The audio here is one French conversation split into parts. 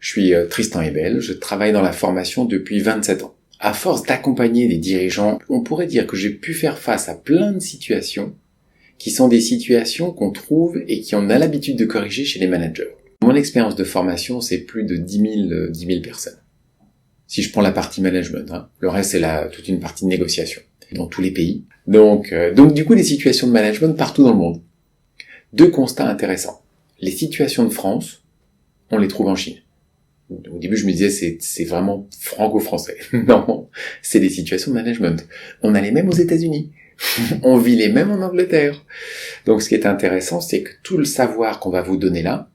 Je suis Tristan Hebel, je travaille dans la formation depuis 27 ans. À force d'accompagner des dirigeants, on pourrait dire que j'ai pu faire face à plein de situations qui sont des situations qu'on trouve et qu'on a l'habitude de corriger chez les managers. Mon expérience de formation, c'est plus de 10 000 personnes. Si je prends la partie management, le reste c'est toute une partie de négociation dans tous les pays. Donc du coup, des situations de management partout dans le monde. Deux constats intéressants. Les situations de France, on les trouve en Chine. Au début, je me disais, c'est vraiment franco-français. Non, c'est des situations de management. On a les mêmes aux États-Unis. On vit les mêmes en Angleterre. Donc, ce qui est intéressant, c'est que tout le savoir qu'on va vous donner là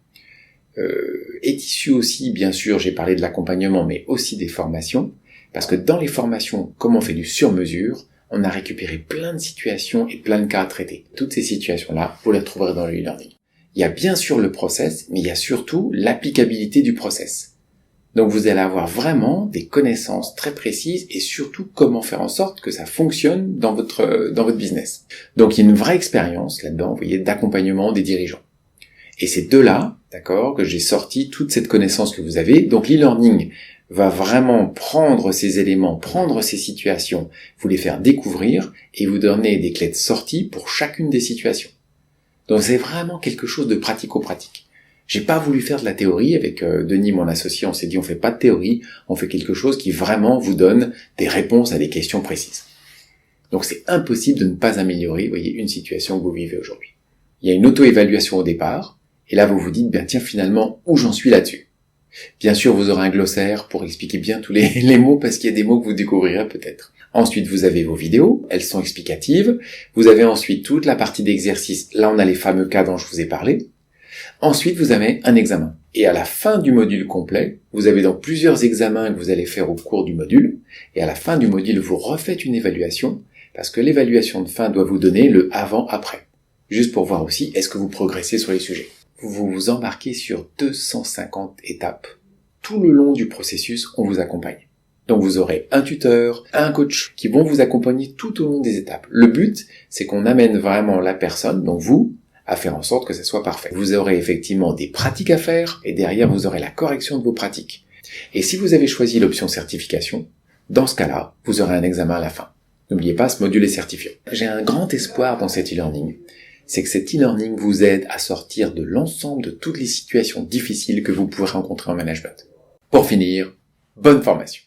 est issu aussi, bien sûr, j'ai parlé de l'accompagnement, mais aussi des formations. Parce que dans les formations, comme on fait du sur-mesure, on a récupéré plein de situations et plein de cas à traiter. Toutes ces situations-là, vous les retrouverez dans le e-learning. Il y a bien sûr le process, mais il y a surtout l'applicabilité du process. Donc vous allez avoir vraiment des connaissances très précises et surtout comment faire en sorte que ça fonctionne dans votre business. Donc il y a une vraie expérience là-dedans, vous voyez, d'accompagnement des dirigeants. Et c'est de là, d'accord, que j'ai sorti toute cette connaissance que vous avez. Donc l'e-learning va vraiment prendre ces éléments, prendre ces situations, vous les faire découvrir et vous donner des clés de sortie pour chacune des situations. Donc c'est vraiment quelque chose de pratico-pratique. J'ai pas voulu faire de la théorie avec Denis, mon associé, on s'est dit on fait pas de théorie, on fait quelque chose qui vraiment vous donne des réponses à des questions précises. Donc c'est impossible de ne pas améliorer, vous voyez, une situation que vous vivez aujourd'hui. Il y a une auto-évaluation au départ, et là vous vous dites, bien tiens, finalement, où j'en suis là-dessus. Bien sûr, vous aurez un glossaire pour expliquer bien tous les mots, parce qu'il y a des mots que vous découvrirez peut-être. Ensuite, vous avez vos vidéos, elles sont explicatives. Vous avez ensuite toute la partie d'exercice, là on a les fameux cas dont je vous ai parlé. Ensuite, vous avez un examen. Et à la fin du module complet, vous avez donc plusieurs examens que vous allez faire au cours du module. Et à la fin du module, vous refaites une évaluation, parce que l'évaluation de fin doit vous donner le avant-après. Juste pour voir aussi, est-ce que vous progressez sur les sujets. Vous vous embarquez sur 250 étapes. Tout le long du processus, on vous accompagne. Donc vous aurez un tuteur, un coach qui vont vous accompagner tout au long des étapes. Le but, c'est qu'on amène vraiment la personne, donc vous, à faire en sorte que ça soit parfait. Vous aurez effectivement des pratiques à faire et derrière vous aurez la correction de vos pratiques. Et si vous avez choisi l'option certification, dans ce cas-là, vous aurez un examen à la fin. N'oubliez pas, ce module est certifié. J'ai un grand espoir dans cet e-learning. C'est que cet e-learning vous aide à sortir de l'ensemble de toutes les situations difficiles que vous pourrez rencontrer en management. Pour finir, bonne formation.